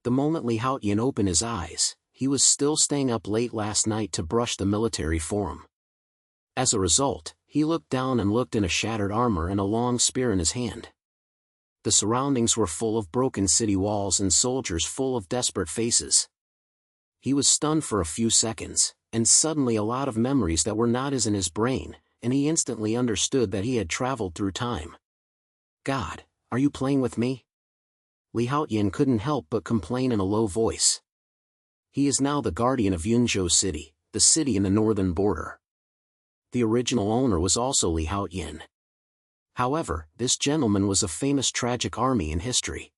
The moment Li Haotian opened his eyes, he was still staying up late last night to brush the military form. As a result, he looked down and looked in a shattered armor and a long spear in his hand. The surroundings were full of broken city walls and soldiers full of desperate faces. He was stunned for a few seconds, and suddenly a lot of memories that were not in his brain, and he instantly understood that he had traveled through time. God, are you playing with me? Li Haotian couldn't help but complain in a low voice. He is now the guardian of Yunzhou City, the city in the northern border. The original owner was also Li Haotian. However, this gentleman was a famous tragic army in history.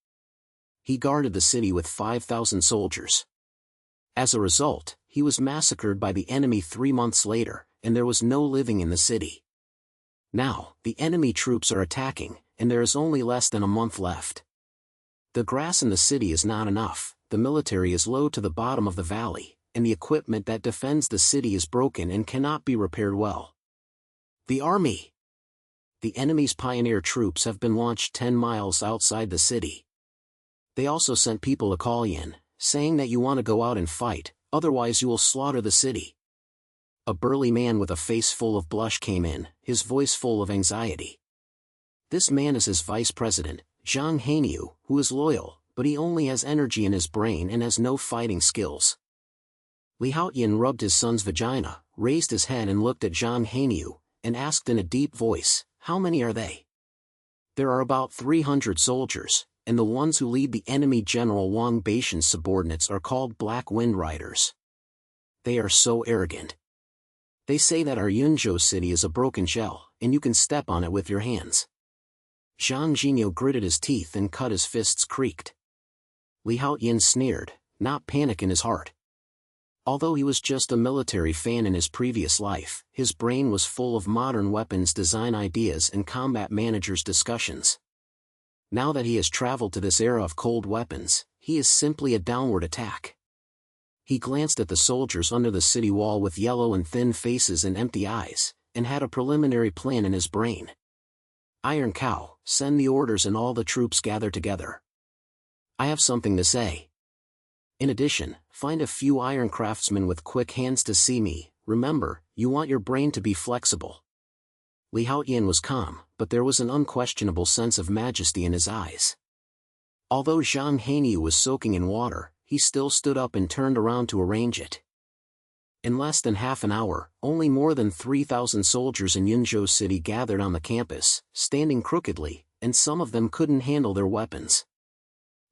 He guarded the city with 5,000 soldiers. As a result, he was massacred by the enemy 3 months later, and there was no living in the city. Now, the enemy troops are attacking, and there is only less than a month left. The grass in the city is not enough, the military is low to the bottom of the valley, and the equipment that defends the city is broken and cannot be repaired well. The army! The enemy's pioneer troops have been launched 10 miles outside the city. They also sent people to call in, saying that you want to go out and fight, otherwise you will slaughter the city. A burly man with a face full of blush came in, his voice full of anxiety. This man is his vice president, Zhang Hainiu, who is loyal, but he only has energy in his brain and has no fighting skills. Li Haotian rubbed his son's vagina, raised his head and looked at Zhang Hainiu, and asked in a deep voice, "How many are they?" "There are about 300 soldiers, and the ones who lead the enemy General Wang Baishan's subordinates are called Black Wind Riders. They are so arrogant. They say that our Yunzhou city is a broken shell, and you can step on it with your hands." Zhang Jinyo gritted his teeth and cut his fists creaked. Li Haotian sneered, not panic in his heart. Although he was just a military fan in his previous life, his brain was full of modern weapons design ideas and combat managers' discussions. Now that he has traveled to this era of cold weapons, he is simply a downward attack. He glanced at the soldiers under the city wall with yellow and thin faces and empty eyes, and had a preliminary plan in his brain. "Iron Cow, send the orders and all the troops gather together. I have something to say. In addition, find a few iron craftsmen with quick hands to see me. Remember, you want your brain to be flexible." Li Haotian was calm, but there was an unquestionable sense of majesty in his eyes. Although Zhang Hainiu was soaking in water, he still stood up and turned around to arrange it. In less than half an hour, only more than 3,000 soldiers in Yunzhou City gathered on the campus, standing crookedly, and some of them couldn't handle their weapons.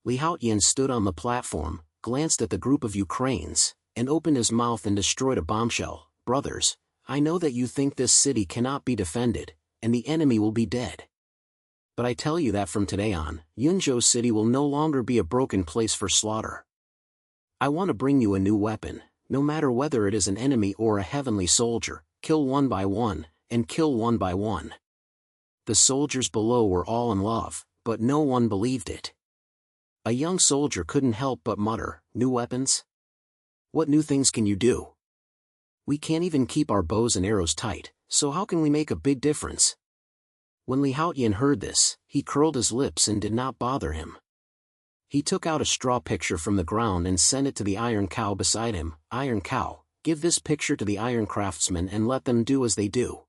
Li Haotian stood on the platform, glanced at the group of Ukrainians, and opened his mouth and destroyed a bombshell. "Brothers, I know that you think this city cannot be defended, and the enemy will be dead. But I tell you that from today on, Yunzhou City will no longer be a broken place for slaughter. I want to bring you a new weapon, no matter whether it is an enemy or a heavenly soldier. Kill one by one, and kill one by one." The soldiers below were all in love, but no one believed it. A young soldier couldn't help but mutter, "New weapons? What new things can you do? We can't even keep our bows and arrows tight, so how can we make a big difference?" When Li Haotian heard this, he curled his lips and did not bother him. He took out a straw picture from the ground and sent it to the Iron Cow beside him. "Iron Cow, give this picture to the iron craftsmen and let them do as they do.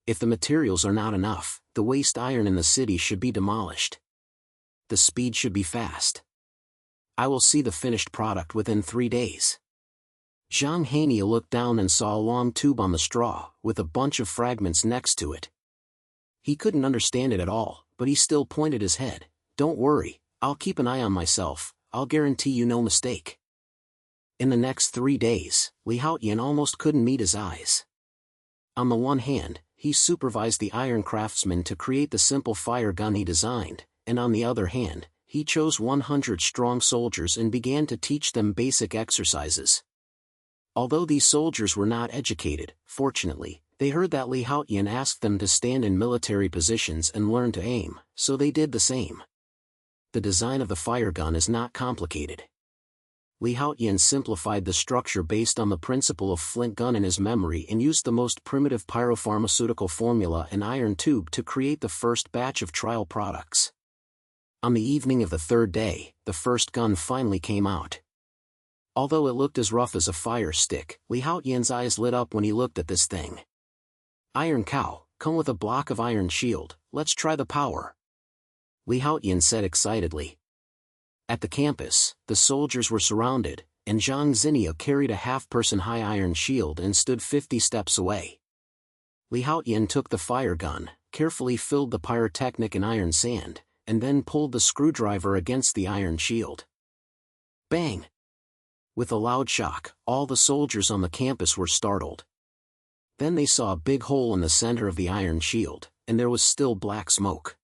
If the materials are not enough, the waste iron in the city should be demolished. The speed should be fast. I will see the finished product within 3 days." Zhang Hainiu looked down and saw a long tube on the straw, with a bunch of fragments next to it. He couldn't understand it at all, but he still pointed his head. "Don't worry, I'll keep an eye on myself, I'll guarantee you no mistake." In the next 3 days, Li Haotian almost couldn't meet his eyes. On the one hand, he supervised the iron craftsmen to create the simple fire gun he designed, and on the other hand, he chose 100 strong soldiers and began to teach them basic exercises. Although these soldiers were not educated, fortunately, they heard that Li Haotian asked them to stand in military positions and learn to aim, so they did the same. The design of the fire gun is not complicated. Li Haotian simplified the structure based on the principle of flint gun in his memory and used the most primitive pyropharmaceutical formula and iron tube to create the first batch of trial products. On the evening of the third day, the first gun finally came out. Although it looked as rough as a fire stick, Li Haotian's eyes lit up when he looked at this thing. "Iron Cow, come with a block of iron shield, let's try the power," Li Haotian said excitedly. At the campus, the soldiers were surrounded, and Zhang Xinyao carried a half-person high iron shield and stood 50 steps away. Li Haotian took the fire gun, carefully filled the pyrotechnic in iron sand, and then pulled the screwdriver against the iron shield. Bang! With a loud shock, all the soldiers on the campus were startled. Then they saw a big hole in the center of the iron shield, and there was still black smoke.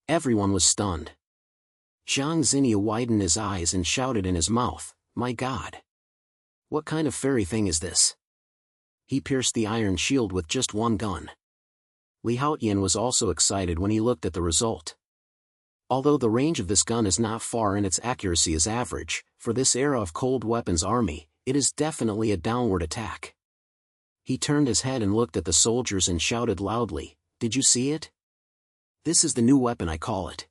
Everyone was stunned. Zhang Xinyao widened his eyes and shouted in his mouth, "My God! What kind of fairy thing is this?" He pierced the iron shield with just one gun. Li Haotian was also excited when he looked at the result. Although the range of this gun is not far and its accuracy is average, for this era of cold weapons army, it is definitely a downward attack. He turned his head and looked at the soldiers and shouted loudly, "Did you see it? This is the new weapon I call it.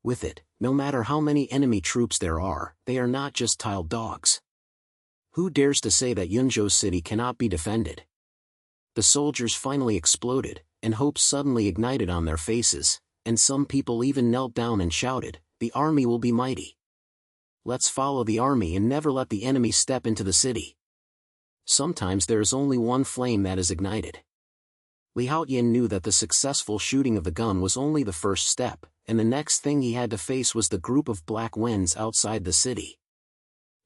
With it, no matter how many enemy troops there are, they are not just tiled dogs. Who dares to say that Yunzhou City cannot be defended?" The soldiers finally exploded, and hope suddenly ignited on their faces, and some people even knelt down and shouted, "The army will be mighty. Let's follow the army and never let the enemy step into the city." Sometimes there is only one flame that is ignited. Li Haotian knew that the successful shooting of the gun was only the first step, and the next thing he had to face was the group of black winds outside the city.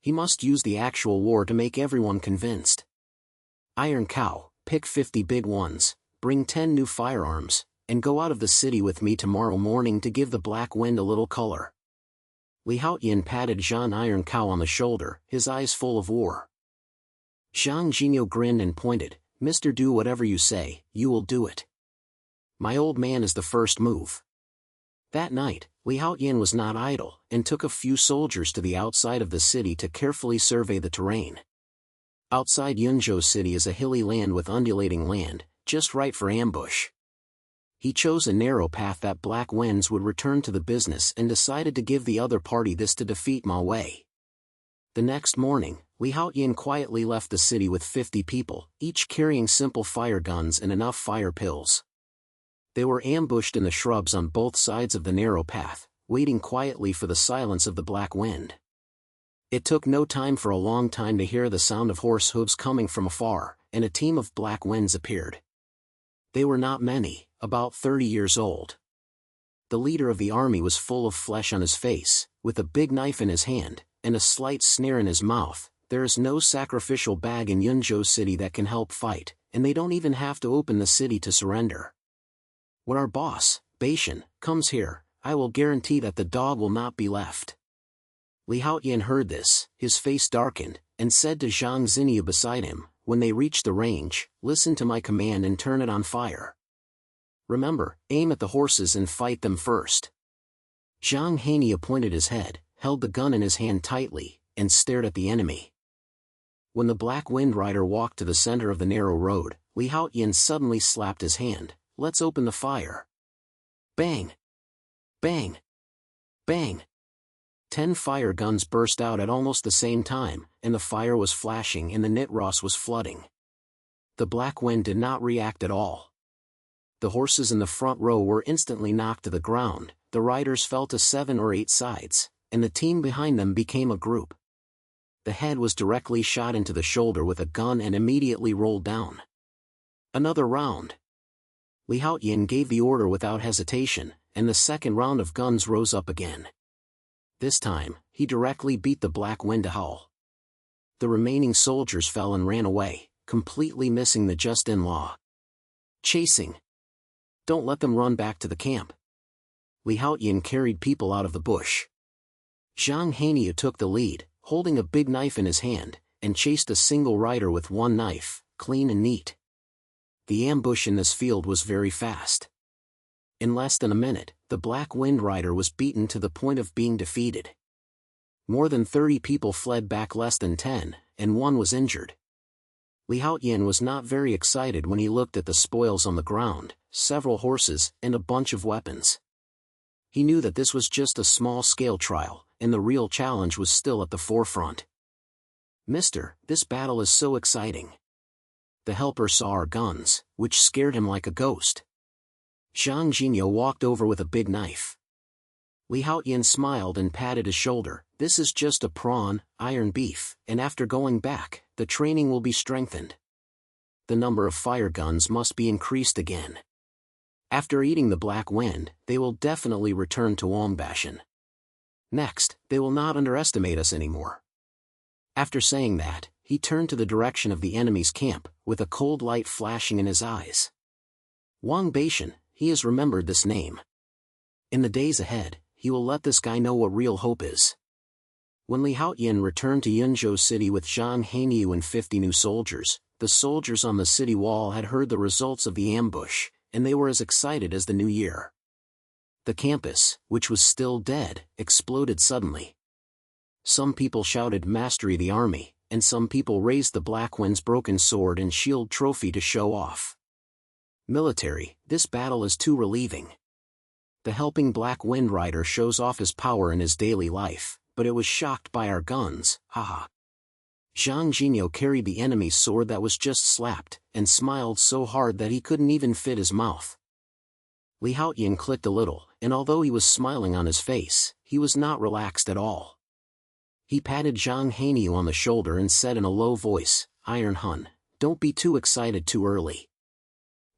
He must use the actual war to make everyone convinced. "Iron Cow, pick 50 big ones, bring 10 new firearms, and go out of the city with me tomorrow morning to give the black wind a little color." Li Haotian patted Zhang Iron Cow on the shoulder, his eyes full of war. Zhang Xinyao grinned and pointed, "Mr. Do whatever you say, you will do it. My old man is the first move." That night, Li Haotian was not idle, and took a few soldiers to the outside of the city to carefully survey the terrain. Outside Yunzhou City is a hilly land with undulating land, just right for ambush. He chose a narrow path that black winds would return to the business and decided to give the other party this to defeat Ma Wei. The next morning, Li Haotian quietly left the city with 50 people, each carrying simple fire guns and enough fire pills. They were ambushed in the shrubs on both sides of the narrow path, waiting quietly for the silence of the black wind. It took no time for a long time to hear the sound of horse hooves coming from afar, and a team of black winds appeared. They were not many, about 30 years old. The leader of the army was full of flesh on his face, with a big knife in his hand, and a slight sneer in his mouth. "There is no sacrificial bag in Yunzhou City that can help fight, and they don't even have to open the city to surrender. When our boss, Beishan, comes here, I will guarantee that the dog will not be left." Li Haotian heard this, his face darkened, and said to Zhang Xinyao beside him, "When they reach the range, listen to my command and turn it on fire. Remember, aim at the horses and fight them first." Zhang Xinyao pointed his head, held the gun in his hand tightly, and stared at the enemy. When the Black Wind Rider walked to the center of the narrow road, Li Haotian suddenly slapped his hand, "Let's open the fire." Bang! Bang! Bang! 10 fire guns burst out at almost the same time, and the fire was flashing and the Nitros was flooding. The Black Wind did not react at all. The horses in the front row were instantly knocked to the ground, the riders fell to 7 or 8 sides, and the team behind them became a group. The head was directly shot into the shoulder with a gun and immediately rolled down. Another round. Li Haotian gave the order without hesitation, and the second round of guns rose up again. This time, he directly beat the Black Wind to howl. The remaining soldiers fell and ran away, completely missing the just-in-law. Chasing. Don't let them run back to the camp. Li Haotian carried people out of the bush. Zhang Xinyao took the lead, holding a big knife in his hand, and chased a single rider with one knife, clean and neat. The ambush in this field was very fast. In less than a minute, the Black Wind Rider was beaten to the point of being defeated. More than 30 people fled back, less than 10, and one was injured. Li Haotian was not very excited when he looked at the spoils on the ground, several horses, and a bunch of weapons. He knew that this was just a small-scale trial, and the real challenge was still at the forefront. "Mister, this battle is so exciting." The helper saw our guns, which scared him like a ghost. Zhang Jinyo walked over with a big knife. Li Haotian smiled and patted his shoulder. "This is just a prawn, iron beef, and after going back, the training will be strengthened. The number of fire guns must be increased again. After eating the black wind, they will definitely return to Wombashan. Next, they will not underestimate us anymore." After saying that, he turned to the direction of the enemy's camp, with a cold light flashing in his eyes. Wombashan, he has remembered this name. In the days ahead, he will let this guy know what real hope is. When Li Haotian returned to Yunzhou City with Zhang Haniu and 50 new soldiers, the soldiers on the city wall had heard the results of the ambush, and they were as excited as the new year. The campus, which was still dead, exploded suddenly. Some people shouted "Mastery the army," and some people raised the Black Wind's broken sword and shield trophy to show off. "Military, this battle is too relieving." The helping Black Wind Rider shows off his power in his daily life, but it was shocked by our guns, haha. Zhang Jinyo carried the enemy's sword that was just slapped, and smiled so hard that he couldn't even fit his mouth. Li Haotian clicked a little, and although he was smiling on his face, he was not relaxed at all. He patted Zhang Haniu on the shoulder and said in a low voice, "Iron Hun, don't be too excited too early.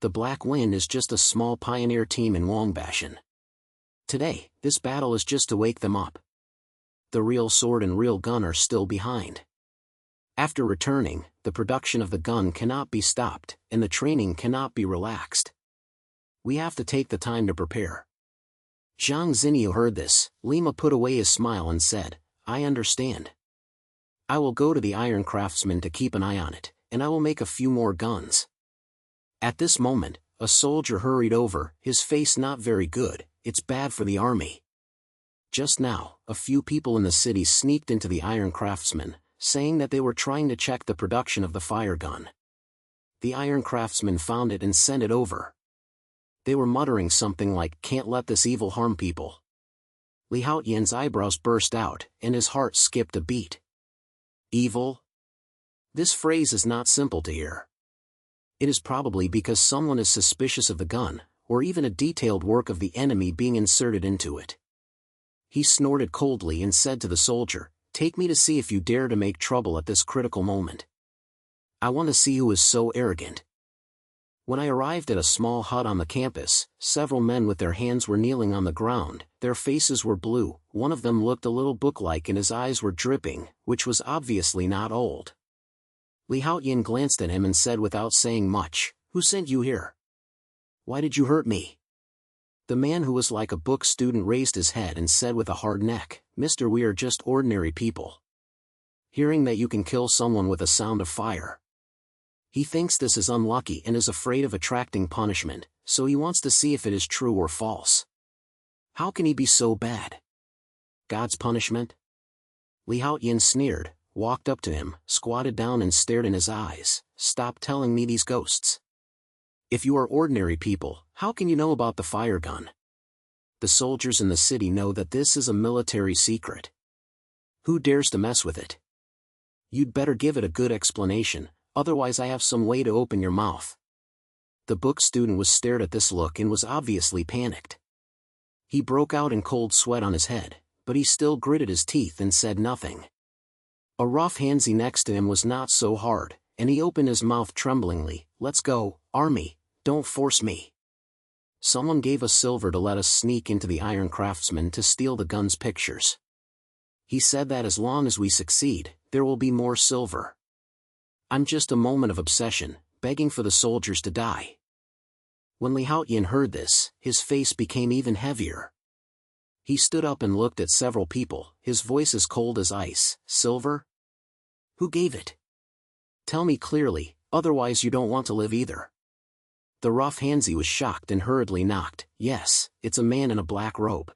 The Black Wind is just a small pioneer team in Wombashan. Today, this battle is just to wake them up. The real sword and real gun are still behind. After returning, the production of the gun cannot be stopped, and the training cannot be relaxed. We have to take the time to prepare." Zhang Zinyu heard this. Lima put away his smile and said, "I understand. I will go to the iron craftsman to keep an eye on it, and I will make a few more guns." At this moment, a soldier hurried over, his face not very good. "It's bad for the army." Just now, a few people in the city sneaked into the iron craftsman, saying that they were trying to check the production of the fire gun. The iron craftsman found it and sent it over. They were muttering something like, "Can't let this evil harm people." Li Haotian's eyebrows burst out, and his heart skipped a beat. Evil? This phrase is not simple to hear. It is probably because someone is suspicious of the gun, or even a detailed work of the enemy being inserted into it. He snorted coldly and said to the soldier, "Take me to see if you dare to make trouble at this critical moment. I want to see who is so arrogant." When I arrived at a small hut on the campus, several men with their hands were kneeling on the ground, their faces were blue, one of them looked a little book-like and his eyes were dripping, which was obviously not old. Li Haotian glanced at him and said without saying much, "Who sent you here? Why did you hurt me?" The man who was like a book student raised his head and said with a hard neck, "Mister, we are just ordinary people. Hearing that you can kill someone with a sound of fire. He thinks this is unlucky and is afraid of attracting punishment, so he wants to see if it is true or false. How can he be so bad? God's punishment?" Li Haotian sneered, walked up to him, squatted down and stared in his eyes. "Stop telling me these ghosts. If you are ordinary people, how can you know about the fire gun? The soldiers in the city know that this is a military secret. Who dares to mess with it? You'd better give it a good explanation, otherwise I have some way to open your mouth." The book student was stared at this look and was obviously panicked. He broke out in cold sweat on his head, but he still gritted his teeth and said nothing. A rough handsy next to him was not so hard, and he opened his mouth tremblingly. "Let's go, army, don't force me. Someone gave us silver to let us sneak into the iron craftsman to steal the gun's pictures. He said that as long as we succeed, there will be more silver. I'm just a moment of obsession, begging for the soldiers to die." When Li Haotian heard this, his face became even heavier. He stood up and looked at several people, his voice as cold as ice. "Silver? Who gave it? Tell me clearly, otherwise you don't want to live either." The rough handsy was shocked and hurriedly knocked. "Yes, it's a man in a black robe.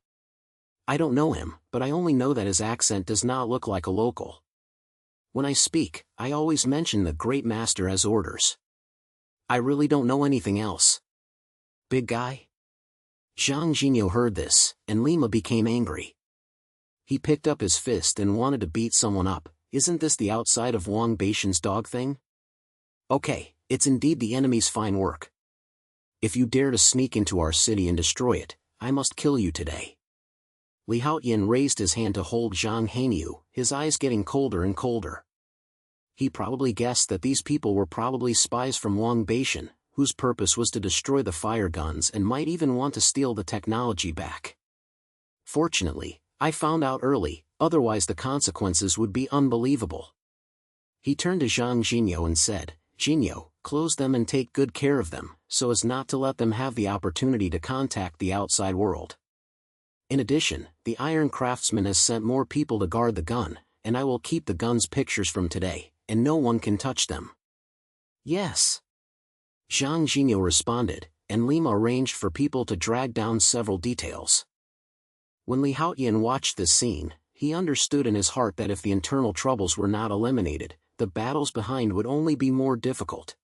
I don't know him, but I only know that his accent does not look like a local. When I speak, I always mention the great master as orders. I really don't know anything else. Big guy?" Zhang Jinyo heard this, and Lima became angry. He picked up his fist and wanted to beat someone up. Isn't this the outside of Wang Beishan's dog thing? Okay, it's indeed the enemy's fine work. If you dare to sneak into our city and destroy it, I must kill you today. Li Haotian raised his hand to hold Zhang Hanyu, his eyes getting colder and colder. He probably guessed that these people were probably spies from Wang Beishan, whose purpose was to destroy the fire guns and might even want to steal the technology back. Fortunately, I found out early, otherwise the consequences would be unbelievable. He turned to Zhang Jinyo and said, Jinyo, close them and take good care of them, so as not to let them have the opportunity to contact the outside world. In addition, the Iron Craftsman has sent more people to guard the gun, and I will keep the gun's pictures from today, and no one can touch them. Yes. Zhang Jinyo responded, and Lima arranged for people to drag down several details. When Li Haotian watched this scene, he understood in his heart that if the internal troubles were not eliminated, the battles behind would only be more difficult.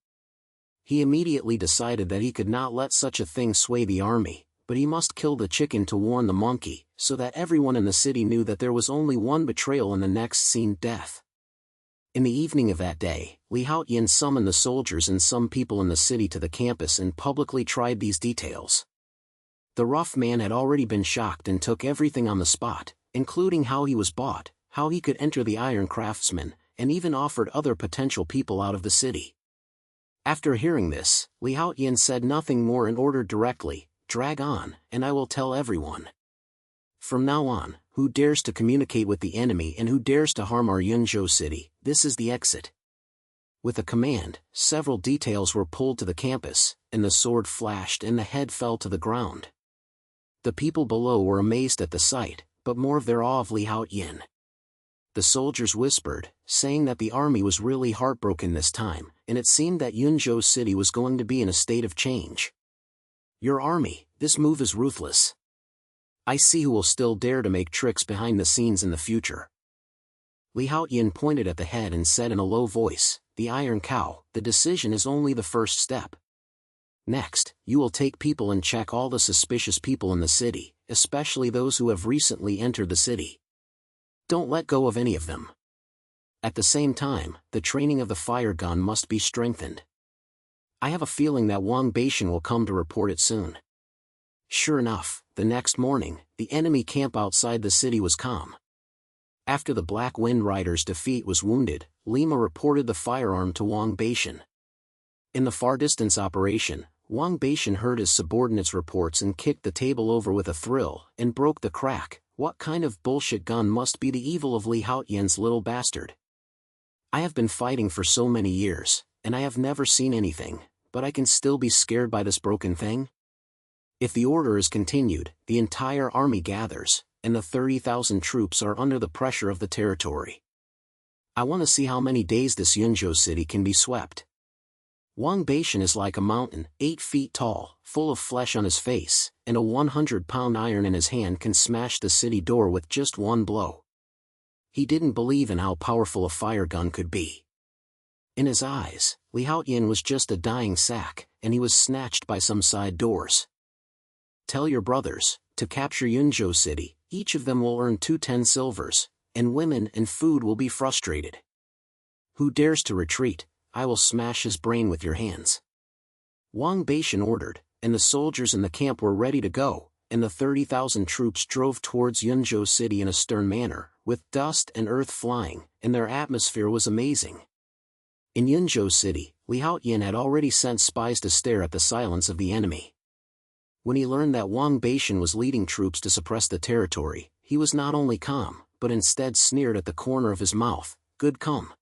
He immediately decided that he could not let such a thing sway the army, but he must kill the chicken to warn the monkey, so that everyone in the city knew that there was only one betrayal and the next scene death. In the evening of that day, Li Haotian summoned the soldiers and some people in the city to the campus and publicly tried these details. The rough man had already been shocked and took everything on the spot, including how he was bought, how he could enter the Iron Craftsman, and even offered other potential people out of the city. After hearing this, Li Haotian said nothing more and ordered directly, drag on, and I will tell everyone. From now on, who dares to communicate with the enemy and who dares to harm our Yunzhou city, this is the exit. With a command, several details were pulled to the campus, and the sword flashed and the head fell to the ground. The people below were amazed at the sight, but more of their awe of Li Haotian. The soldiers whispered, saying that the army was really heartbroken this time, and it seemed that Yunzhou city was going to be in a state of change. Your army, this move is ruthless. I see who will still dare to make tricks behind the scenes in the future. Li Haotian pointed at the head and said in a low voice, the Iron Cow, the decision is only the first step. Next, you will take people and check all the suspicious people in the city, especially those who have recently entered the city. Don't let go of any of them. At the same time, the training of the fire gun must be strengthened. I have a feeling that Wang Beishan will come to report it soon. Sure enough, the next morning, the enemy camp outside the city was calm. After the Black Wind Rider's defeat was wounded, Lima reported the firearm to Wang Beishan. In the far-distance operation, Wang Beishan heard his subordinates' reports and kicked the table over with a thrill, and broke the crack. What kind of bullshit gun must be the evil of Li Haotian's little bastard? I have been fighting for so many years, and I have never seen anything, but I can still be scared by this broken thing? If the order is continued, the entire army gathers, and the 30,000 troops are under the pressure of the territory. I want to see how many days this Yunzhou city can be swept. Wang Beishan is like a mountain, 8 feet tall, full of flesh on his face, and a 100-pound iron in his hand can smash the city door with just one blow. He didn't believe in how powerful a fire gun could be. In his eyes, Li Haotian was just a dying sack, and he was snatched by some side doors. Tell your brothers, to capture Yunzhou city, each of them will earn 210 silvers, and women and food will be frustrated. Who dares to retreat, I will smash his brain with your hands. Wang Beishan ordered, and the soldiers in the camp were ready to go, and the 30,000 troops drove towards Yunzhou city in a stern manner, with dust and earth flying, and their atmosphere was amazing. In Yunzhou city, Li Haotian had already sent spies to stare at the silence of the enemy. When he learned that Wang Beishan was leading troops to suppress the territory, he was not only calm, but instead sneered at the corner of his mouth, good come.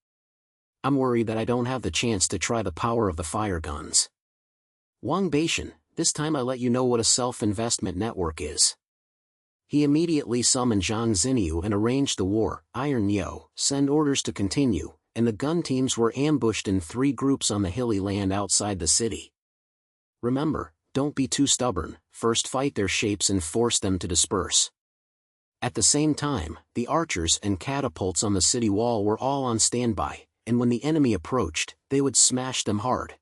I'm worried that I don't have the chance to try the power of the fire guns. Wang Beishan, this time I let you know what a self-investment network is. He immediately summoned Zhang Xinyu and arranged the war. Iron Yo, send orders to continue, and the gun teams were ambushed in 3 groups on the hilly land outside the city. Remember, don't be too stubborn, first fight their shapes and force them to disperse. At the same time, the archers and catapults on the city wall were all on standby, and when the enemy approached, they would smash them hard.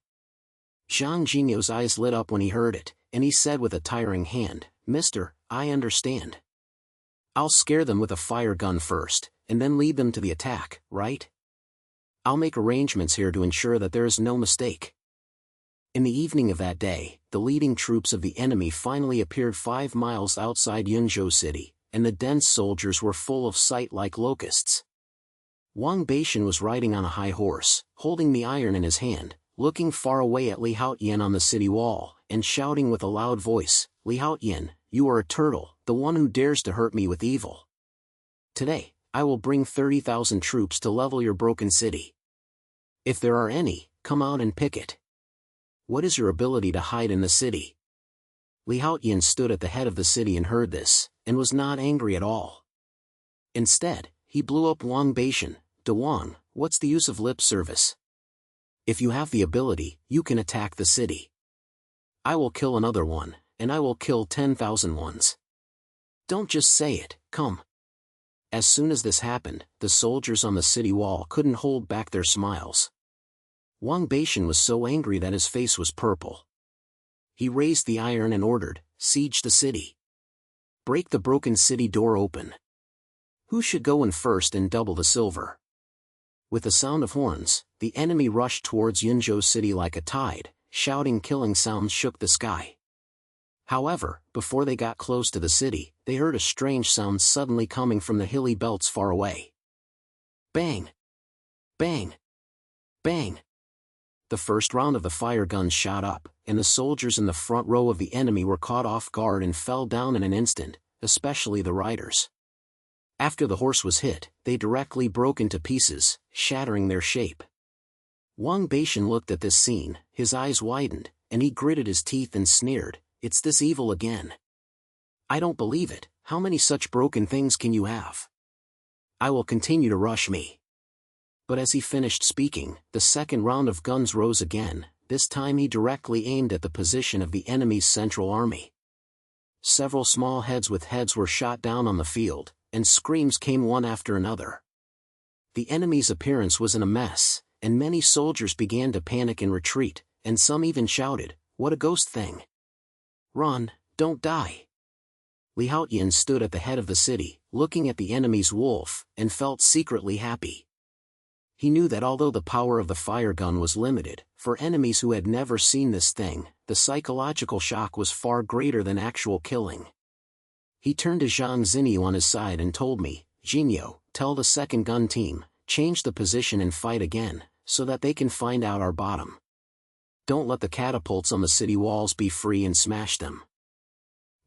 Zhang Jinyo's eyes lit up when he heard it, and he said with a tiring hand, "Mister, I understand. I'll scare them with a fire gun first, and then lead them to the attack, right? I'll make arrangements here to ensure that there is no mistake." In the evening of that day, the leading troops of the enemy finally appeared 5 miles outside Yunzhou City, and the dense soldiers were full of sight like locusts. Wang Beishan was riding on a high horse, holding the iron in his hand, looking far away at Li Haotian on the city wall, and shouting with a loud voice, "Li Haotian, you are a turtle, the one who dares to hurt me with evil. Today, I will bring 30,000 troops to level your broken city. If there are any, come out and pick it. What is your ability to hide in the city?" Li Haotian stood at the head of the city and heard this, and was not angry at all. Instead, he blew up Wang Beishan. "De Wang, what's the use of lip service? If you have the ability, you can attack the city. I will kill another one, and I will kill 10,000 ones. Don't just say it, come." As soon as this happened, the soldiers on the city wall couldn't hold back their smiles. Wang Beishan was so angry that his face was purple. He raised the iron and ordered, "Siege the city. Break the broken city door open. Who should go in first and double the silver?" With the sound of horns, the enemy rushed towards Yunzhou City like a tide, shouting killing sounds shook the sky. However, before they got close to the city, they heard a strange sound suddenly coming from the hilly belts far away. Bang! Bang! Bang! The first round of the fire guns shot up, and the soldiers in the front row of the enemy were caught off guard and fell down in an instant, especially the riders. After the horse was hit, they directly broke into pieces, shattering their shape. Wang Beishan looked at this scene, his eyes widened, and he gritted his teeth and sneered, "It's this evil again. I don't believe it, how many such broken things can you have? I will continue to rush me." But as he finished speaking, the second round of guns rose again, this time he directly aimed at the position of the enemy's central army. Several small heads with heads were shot down on the field, and screams came one after another. The enemy's appearance was in a mess, and many soldiers began to panic and retreat, and some even shouted, "What a ghost thing! Run, don't die!" Li Haotian stood at the head of the city, looking at the enemy's wolf, and felt secretly happy. He knew that although the power of the fire gun was limited, for enemies who had never seen this thing, the psychological shock was far greater than actual killing. He turned to Zhang Xinyu on his side and told me, "Jinyo, tell the second gun team, change the position and fight again, so that they can find out our bottom. Don't let the catapults on the city walls be free and smash them."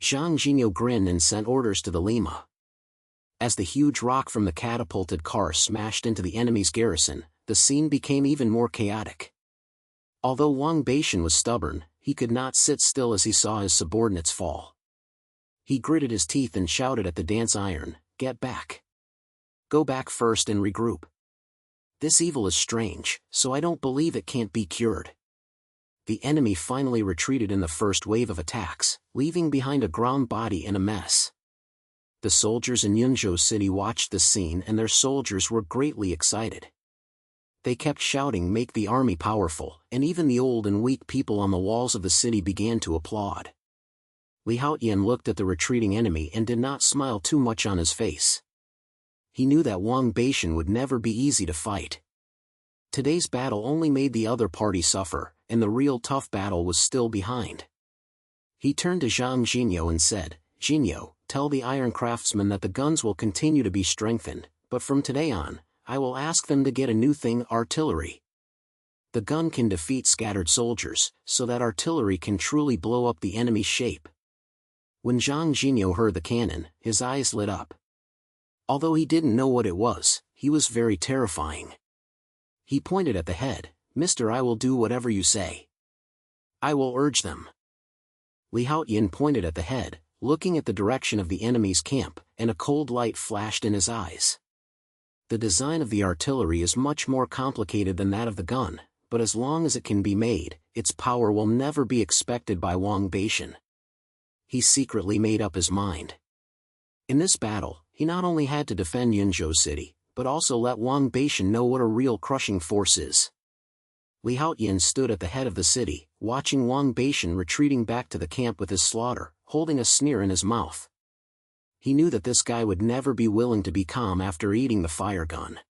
Zhang Xinyu grinned and sent orders to the Lima. As the huge rock from the catapulted car smashed into the enemy's garrison, the scene became even more chaotic. Although Wang Beishan was stubborn, he could not sit still as he saw his subordinates fall. He gritted his teeth and shouted at the dance iron, "Get back! Go back first and regroup. This evil is strange, so I don't believe it can't be cured." The enemy finally retreated in the first wave of attacks, leaving behind a ground body and a mess. The soldiers in Yunzhou City watched the scene and their soldiers were greatly excited. They kept shouting, "Make the army powerful," and even the old and weak people on the walls of the city began to applaud. Li Haotian looked at the retreating enemy and did not smile too much on his face. He knew that Wang Beishan would never be easy to fight. Today's battle only made the other party suffer, and the real tough battle was still behind. He turned to Zhang Xinyu and said, "Xinyu, tell the iron craftsmen that the guns will continue to be strengthened, but from today on, I will ask them to get a new thing, artillery. The gun can defeat scattered soldiers, so that artillery can truly blow up the enemy's shape." When Zhang Xinyu heard the cannon, his eyes lit up. Although he didn't know what it was, he was very terrifying. He pointed at the head, "Mister, I will do whatever you say. I will urge them." Li Haotian pointed at the head, looking at the direction of the enemy's camp, and a cold light flashed in his eyes. The design of the artillery is much more complicated than that of the gun, but as long as it can be made, its power will never be expected by Wang Beishan. He secretly made up his mind. In this battle, he not only had to defend Yunzhou City, but also let Wang Beishan know what a real crushing force is. Li Haotian stood at the head of the city, watching Wang Beishan retreating back to the camp with his slaughter, holding a sneer in his mouth. He knew that this guy would never be willing to be calm after eating the fire gun.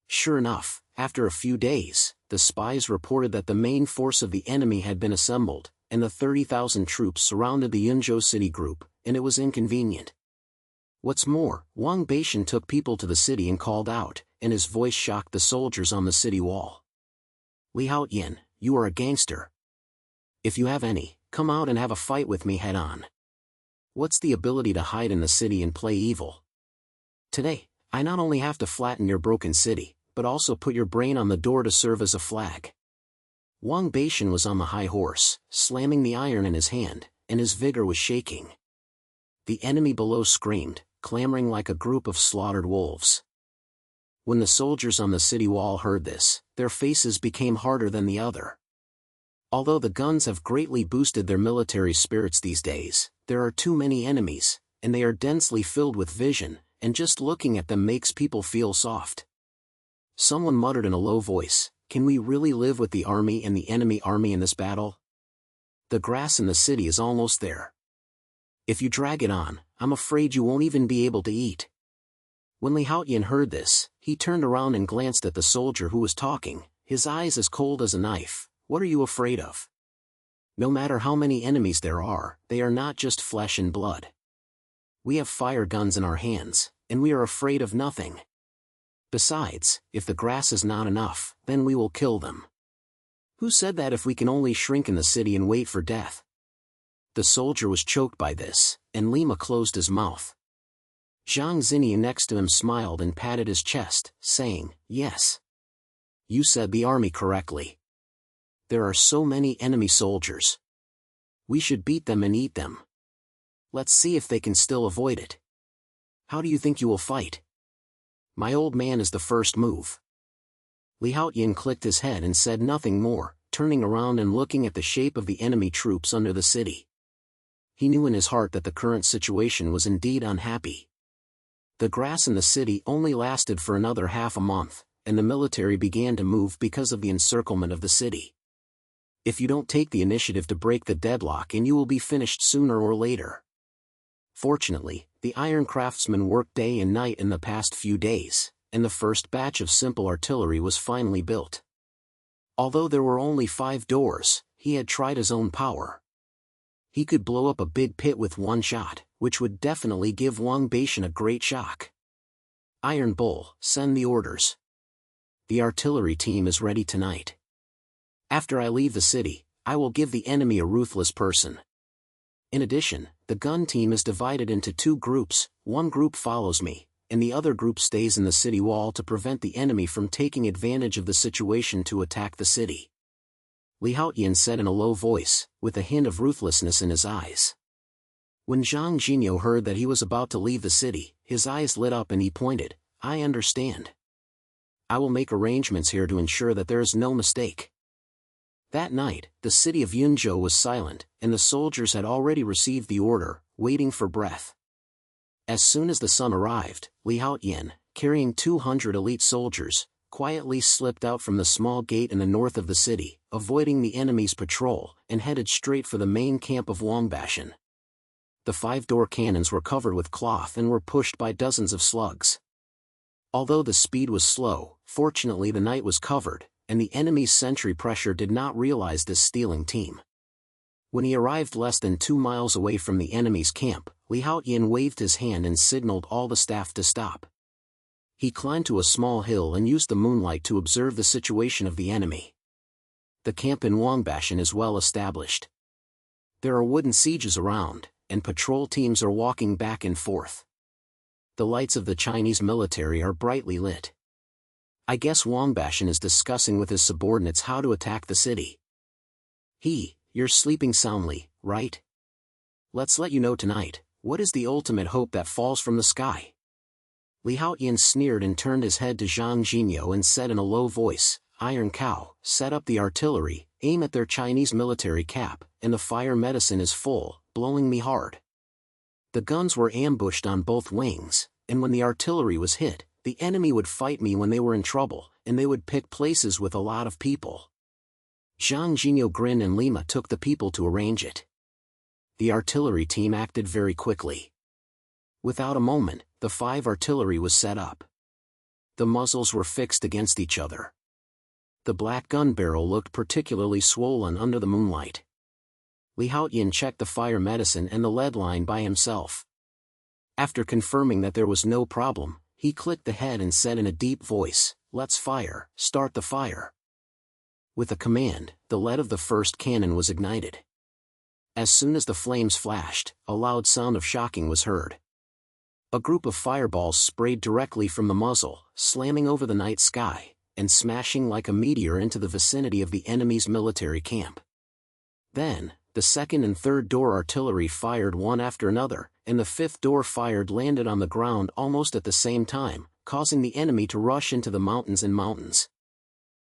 Sure enough, after a few days, the spies reported that the main force of the enemy had been assembled, and the 30,000 troops surrounded the Yunzhou city group, and it was inconvenient. What's more, Wang Beishan took people to the city and called out, and his voice shocked the soldiers on the city wall. "Li Haotian, you are a gangster. If you have any, come out and have a fight with me head on. What's the ability to hide in the city and play evil? Today, I not only have to flatten your broken city, but also put your brain on the door to serve as a flag." Wang Beishan was on the high horse, slamming the iron in his hand, and his vigor was shaking. The enemy below screamed, clamoring like a group of slaughtered wolves. When the soldiers on the city wall heard this, their faces became harder than the other. Although the guns have greatly boosted their military spirits these days, there are too many enemies, and they are densely filled with vision, and just looking at them makes people feel soft. Someone muttered in a low voice, "Can we really live with the army and the enemy army in this battle? The grass in the city is almost there. If you drag it on, I'm afraid you won't even be able to eat." When Li Haotian heard this, he turned around and glanced at the soldier who was talking, his eyes as cold as a knife. "What are you afraid of? No matter how many enemies there are, they are not just flesh and blood. We have fire guns in our hands, and we are afraid of nothing. Besides, if the grass is not enough, then we will kill them. Who said that if we can only shrink in the city and wait for death?" The soldier was choked by this, and Lima closed his mouth. Zhang Xinyu next to him smiled and patted his chest, saying, "Yes. You said the army correctly. There are so many enemy soldiers. We should beat them and eat them. Let's see if they can still avoid it. How do you think you will fight?" "My old man is the first move." Li Haotian clicked his head and said nothing more, turning around and looking at the shape of the enemy troops under the city. He knew in his heart that the current situation was indeed unhappy. The grass in the city only lasted for another half a month, and the military began to move because of the encirclement of the city. If you don't take the initiative to break the deadlock, and you will be finished sooner or later. Fortunately, the iron craftsmen worked day and night in the past few days, and the first batch of simple artillery was finally built. Although there were only 5 doors, he had tried his own power. He could blow up a big pit with one shot, which would definitely give Wang Beishan a great shock. "Iron Bull, send the orders. The artillery team is ready tonight. After I leave the city, I will give the enemy a ruthless person." In addition, the gun team is divided into 2 groups, one group follows me, and the other group stays in the city wall to prevent the enemy from taking advantage of the situation to attack the city. Li Haotian said in a low voice, with a hint of ruthlessness in his eyes. When Zhang Xinyu heard that he was about to leave the city, his eyes lit up and he pointed, "I understand. I will make arrangements here to ensure that there is no mistake." That night, the city of Yunzhou was silent, and the soldiers had already received the order, waiting for breath. As soon as the sun arrived, Li Haotian, carrying 200 elite soldiers, quietly slipped out from the small gate in the north of the city, avoiding the enemy's patrol, and headed straight for the main camp of Wang Beishan. The 5-door cannons were covered with cloth and were pushed by dozens of slugs. Although the speed was slow, fortunately the night was covered, and the enemy's sentry pressure did not realize this stealing team. When he arrived less than 2 miles away from the enemy's camp, Li Haotian waved his hand and signaled all the staff to stop. He climbed to a small hill and used the moonlight to observe the situation of the enemy. The camp in Wang Beishan is well established. There are wooden sieges around, and patrol teams are walking back and forth. The lights of the Chinese military are brightly lit. I guess Wang Beishan is discussing with his subordinates how to attack the city. You're sleeping soundly, right? Let's let you know tonight, what is the ultimate hope that falls from the sky? Li Haotian sneered and turned his head to Zhang Xinyu and said in a low voice, "Iron Cow, set up the artillery, aim at their Chinese military cap, and the fire medicine is full, blowing me hard." The guns were ambushed on both wings, and when the artillery was hit, the enemy would fight me when they were in trouble, and they would pick places with a lot of people. Zhang Xinyu grinned and Lima took the people to arrange it. the artillery team acted very quickly. Without a moment, the 5 artillery was set up. The muzzles were fixed against each other. The black gun barrel looked particularly swollen under the moonlight. Li Haotian checked the fire medicine and the lead line by himself. After confirming that there was no problem, he clicked the head and said in a deep voice, "Let's fire, start the fire." With a command, the lead of the first cannon was ignited. As soon as the flames flashed, a loud sound of shocking was heard. A group of fireballs sprayed directly from the muzzle, slamming over the night sky, and smashing like a meteor into the vicinity of the enemy's military camp. Then, the second and third door artillery fired one after another, and the fifth door fired landed on the ground almost at the same time, causing the enemy to rush into the mountains and mountains.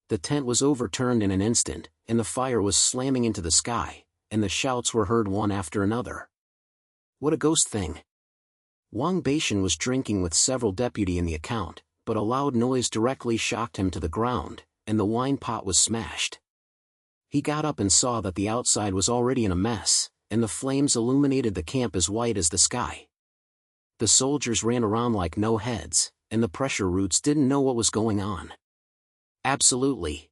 The tent was overturned in an instant, and the fire was slamming into the sky, and the shouts were heard one after another. What a ghost thing! Wang Beishan was drinking with several deputy in the account, but a loud noise directly shocked him to the ground, and the wine pot was smashed. He got up and saw that the outside was already in a mess, and the flames illuminated the camp as white as the sky. The soldiers ran around like no heads, and the pressure roots didn't know what was going on. Absolutely.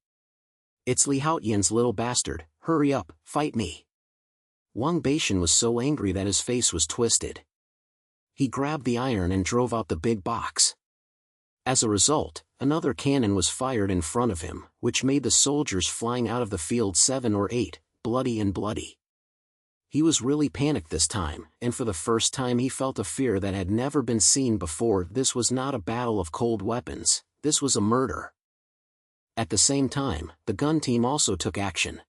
It's Li Haotian's little bastard, hurry up, fight me. Wang Beishan was so angry that his face was twisted. He grabbed the iron and drove out the big box. As a result, another cannon was fired in front of him, which made the soldiers flying out of the field 7 or 8, bloody. He was really panicked this time, and for the first time he felt a fear that had never been seen before. This was not a battle of cold weapons, this was a murder. At the same time, the gun team also took action.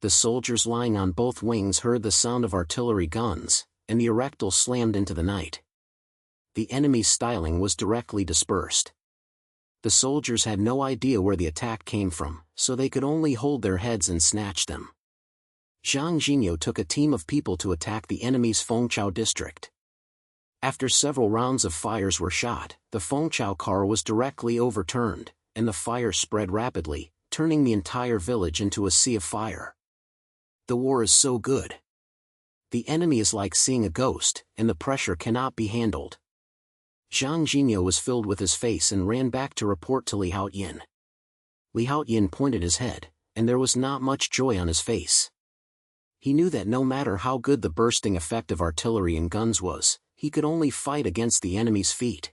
The soldiers lying on both wings heard the sound of artillery guns, and the erectile slammed into the night. The enemy's styling was directly dispersed. The soldiers had no idea where the attack came from, so they could only hold their heads and snatch them. Zhang Jinyo took a team of people to attack the enemy's Fengchao district. After several rounds of fires were shot, the Fengchao car was directly overturned, and the fire spread rapidly, turning the entire village into a sea of fire. The war is so good. The enemy is like seeing a ghost, and the pressure cannot be handled. Zhang Jinyo was filled with his face and ran back to report to Li Haotian. Li Haotian pointed his head, and there was not much joy on his face. He knew that no matter how good the bursting effect of artillery and guns was, he could only fight against the enemy's feet.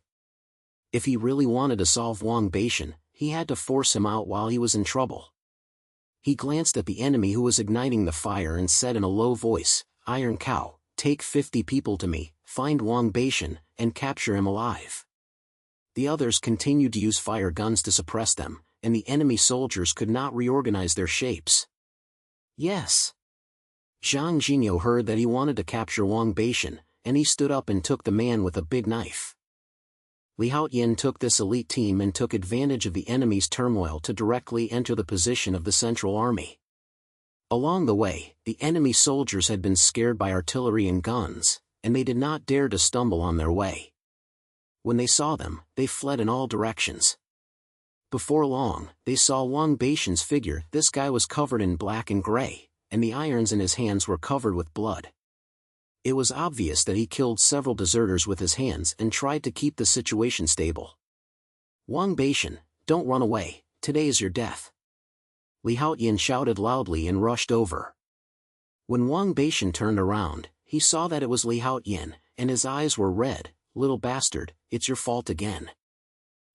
If he really wanted to solve Wang Beishan, he had to force him out while he was in trouble. He glanced at the enemy who was igniting the fire and said in a low voice, "Iron Cow, take 50 people to me, find Wang Beishan, and capture him alive." The others continued to use fire guns to suppress them, and the enemy soldiers could not reorganize their shapes. Yes. Zhang Jinyo heard that he wanted to capture Wang Beishan, and he stood up and took the man with a big knife. Li Haotian took this elite team and took advantage of the enemy's turmoil to directly enter the position of the Central Army. Along the way, the enemy soldiers had been scared by artillery and guns, and they did not dare to stumble on their way. When they saw them, they fled in all directions. Before long, they saw Wang Beishan's figure. This guy was covered in black and gray, and the irons in his hands were covered with blood. It was obvious that he killed several deserters with his hands and tried to keep the situation stable. "Wang Beishan, don't run away, today is your death." Li Haotian shouted loudly and rushed over. When Wang Beishan turned around, he saw that it was Li Haotian, and his eyes were red. "Little bastard, it's your fault again.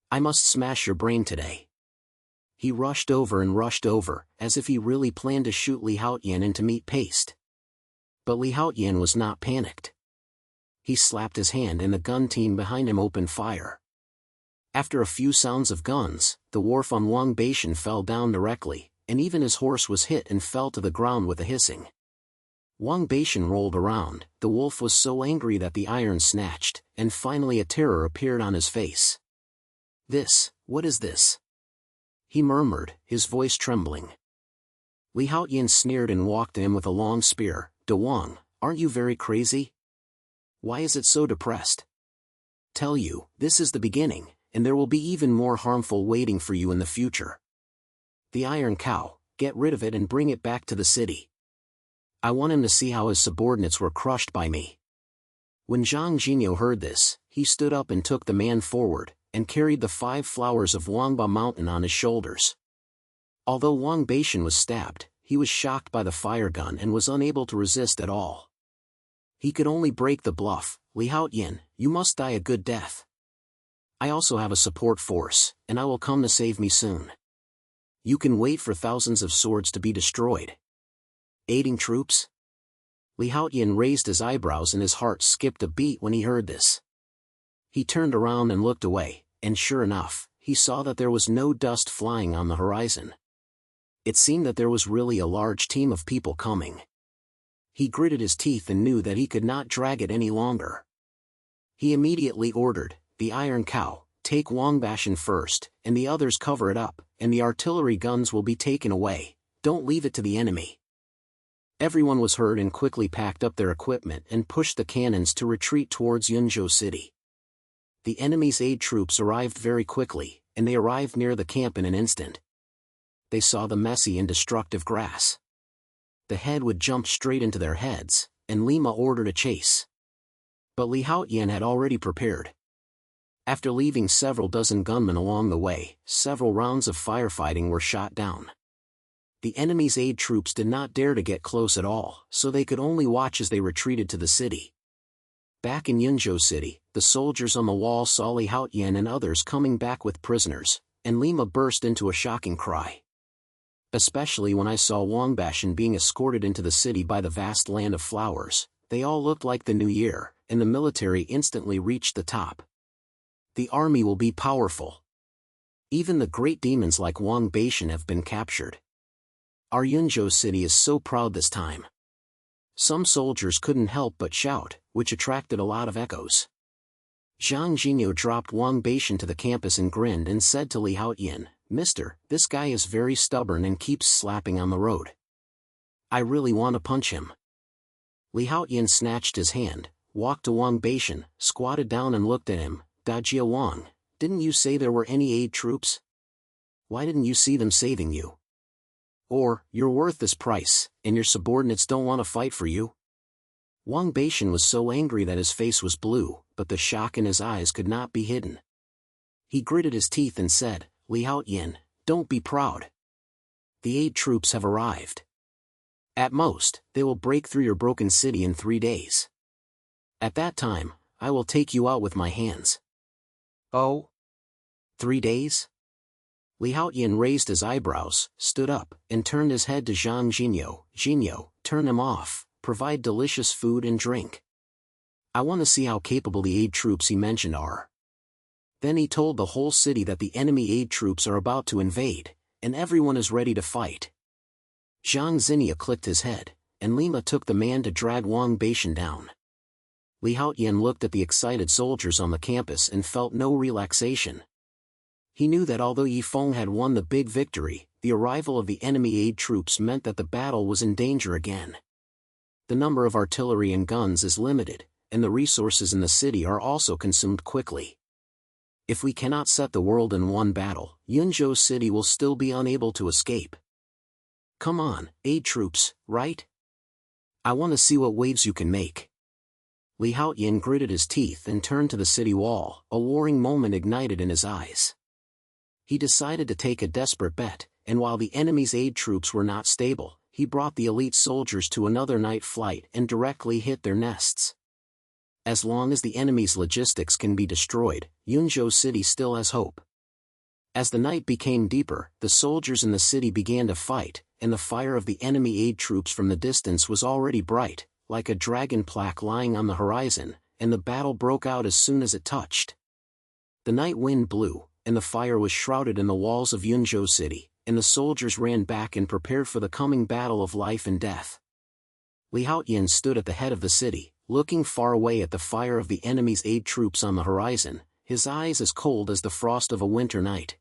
I must smash your brain today." He rushed over, as if he really planned to shoot Li Haotian into meat paste. But Li Haotian was not panicked. He slapped his hand and the gun team behind him opened fire. After a few sounds of guns, the wharf on Wang Beishan fell down directly, and even his horse was hit and fell to the ground with a hissing. Wang Beishan rolled around. The wolf was so angry that the iron snatched, and finally a terror appeared on his face. What is this?" he murmured, his voice trembling. Li Haotian sneered and walked to him with a long spear. "De Wang, aren't you very crazy? Why is it so depressed? Tell you, this is the beginning, and there will be even more harmful waiting for you in the future. The Iron Cow, get rid of it and bring it back to the city." I want him to see how his subordinates were crushed by me. When Zhang Jinyo heard this, he stood up and took the man forward, and carried the 5 flowers of Wangba Mountain on his shoulders. Although Wang Beishan was stabbed, he was shocked by the fire gun and was unable to resist at all. He could only break the bluff. Li Haotian, you must die a good death. I also have a support force, and I will come to save me soon. You can wait for thousands of swords to be destroyed. Aiding troops? Li Haotian raised his eyebrows and his heart skipped a beat when he heard this. He turned around and looked away, and sure enough, he saw that there was no dust flying on the horizon. It seemed that there was really a large team of people coming. He gritted his teeth and knew that he could not drag it any longer. He immediately ordered, the Iron Cow, take Wang Bashan first, and the others cover it up, and the artillery guns will be taken away, don't leave it to the enemy. Everyone was heard and quickly packed up their equipment and pushed the cannons to retreat towards Yunzhou City. The enemy's aid troops arrived very quickly, and they arrived near the camp in an instant. They saw the messy and destructive grass. The head would jump straight into their heads, and Lima ordered a chase. But Li Haotian had already prepared. After leaving several dozen gunmen along the way, several rounds of firefighting were shot down. The enemy's aid troops did not dare to get close at all, so they could only watch as they retreated to the city. Back in Yunzhou City, the soldiers on the wall saw Li Haotian and others coming back with prisoners, and Lima burst into a shocking cry. Especially when I saw Wang Bashan being escorted into the city by the vast land of flowers, they all looked like the new year, and the military instantly reached the top. The army will be powerful. Even the great demons like Wang Beishan have been captured. Our Yunzhou City is so proud this time. Some soldiers couldn't help but shout, which attracted a lot of echoes. Zhang Jinyo dropped Wang Beishan to the campus and grinned and said to Li Haotian, Mister, this guy is very stubborn and keeps slapping on the road. I really want to punch him. Li Haotian snatched his hand, walked to Wang Beishan, squatted down and looked at him. Dajia Wang, didn't you say there were any aid troops? Why didn't you see them saving you? Or, you're worth this price, and your subordinates don't want to fight for you? Wang Beishan was so angry that his face was blue, but the shock in his eyes could not be hidden. He gritted his teeth and said, Li Haotian, don't be proud. The aid troops have arrived. At most, they will break through your broken city in 3 days. At that time, I will take you out with my hands. Oh? 3 days? Li Haotian raised his eyebrows, stood up, and turned his head to Zhang Jinyo. Jinyo, turn them off, provide delicious food and drink. I want to see how capable the aid troops he mentioned are. Then he told the whole city that the enemy aid troops are about to invade, and everyone is ready to fight. Zhang Jinyo clicked his head, and Lima took the man to drag Wang Beishan down. Li Haotian looked at the excited soldiers on the campus and felt no relaxation. He knew that although Yifeng had won the big victory, the arrival of the enemy aid troops meant that the battle was in danger again. The number of artillery and guns is limited, and the resources in the city are also consumed quickly. If we cannot set the world in one battle, Yunzhou City will still be unable to escape. Come on, aid troops, right? I want to see what waves you can make. Li Haotian gritted his teeth and turned to the city wall, a warring moment ignited in his eyes. He decided to take a desperate bet, and while the enemy's aid troops were not stable, he brought the elite soldiers to another night flight and directly hit their nests. As long as the enemy's logistics can be destroyed, Yunzhou City still has hope. As the night became deeper, the soldiers in the city began to fight, and the fire of the enemy aid troops from the distance was already bright, like a dragon plaque lying on the horizon, and the battle broke out as soon as it touched. The night wind blew, and the fire was shrouded in the walls of Yunzhou City, and the soldiers ran back and prepared for the coming battle of life and death. Li Haotian stood at the head of the city, looking far away at the fire of the enemy's aid troops on the horizon, his eyes as cold as the frost of a winter night.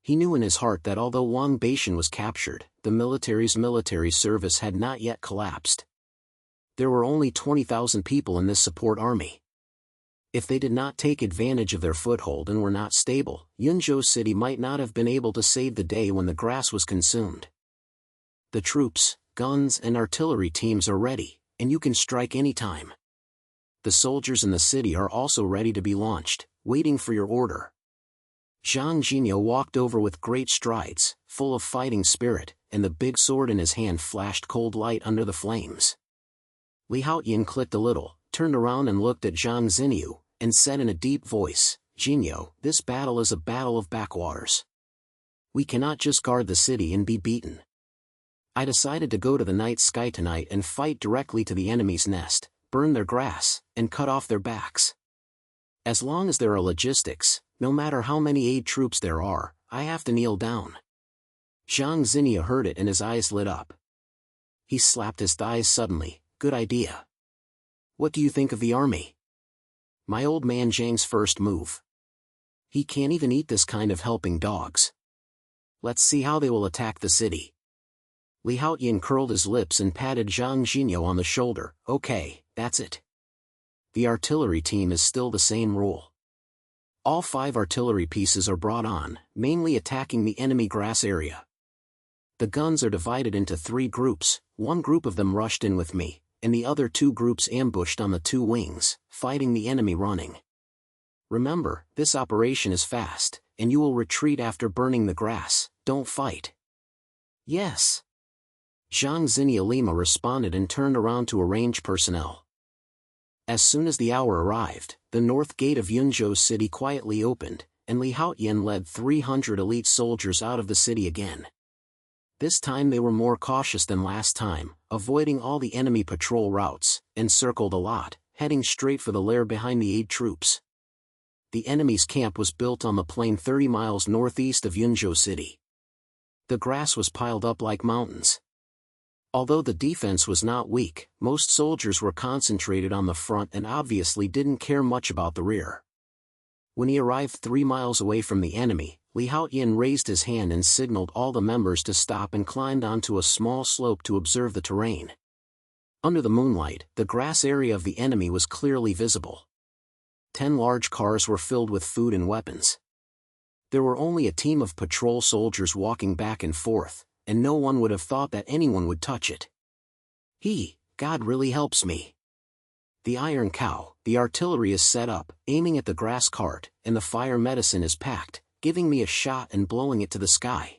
He knew in his heart that although Wang Beishan was captured, the military's military service had not yet collapsed. There were only 20,000 people in this support army. If they did not take advantage of their foothold and were not stable, Yunzhou City might not have been able to save the day when the grass was consumed. The troops, guns and artillery teams are ready, and you can strike anytime. The soldiers in the city are also ready to be launched, waiting for your order. Zhang Jinyo walked over with great strides, full of fighting spirit, and the big sword in his hand flashed cold light under the flames. Li Haotian clicked a little, turned around and looked at Zhang Jinyo, and said in a deep voice, "Jinyo, this battle is a battle of backwaters. We cannot just guard the city and be beaten. I decided to go to the night sky tonight and fight directly to the enemy's nest, burn their grass, and cut off their backs. As long as there are logistics, no matter how many aid troops there are, I have to kneel down." Zhang Jinyo heard it and his eyes lit up. He slapped his thighs suddenly. "Good idea. What do you think of the army? My old man Zhang's first move. He can't even eat this kind of helping dogs. Let's see how they will attack the city." Li Haotian curled his lips and patted Zhang Jinyo on the shoulder. "Okay, that's it. The artillery team is still the same rule. All 5 artillery pieces are brought on, mainly attacking the enemy grass area. The guns are divided into 3 groups, 1 group of them rushed in with me, and the other 2 groups ambushed on the 2 wings, fighting the enemy running. Remember, this operation is fast, and you will retreat after burning the grass, don't fight." "Yes." Zhang Jinyo Lima responded and turned around to arrange personnel. As soon as the hour arrived, the north gate of Yunzhou city quietly opened, and Li Haotian led 300 elite soldiers out of the city again. This time they were more cautious than last time, avoiding all the enemy patrol routes, and circled a lot, heading straight for the lair behind the aid troops. The enemy's camp was built on the plain 30 miles northeast of Yunzhou city. The grass was piled up like mountains. Although the defense was not weak, most soldiers were concentrated on the front and obviously didn't care much about the rear. When he arrived 3 miles away from the enemy, Li Haotian raised his hand and signaled all the members to stop and climbed onto a small slope to observe the terrain. Under the moonlight, the grass area of the enemy was clearly visible. 10 large cars were filled with food and weapons. There were only a team of patrol soldiers walking back and forth, and no one would have thought that anyone would touch it. God really helps me. The iron cow, the artillery is set up, aiming at the grass cart, and the fire medicine is packed, giving me a shot and blowing it to the sky.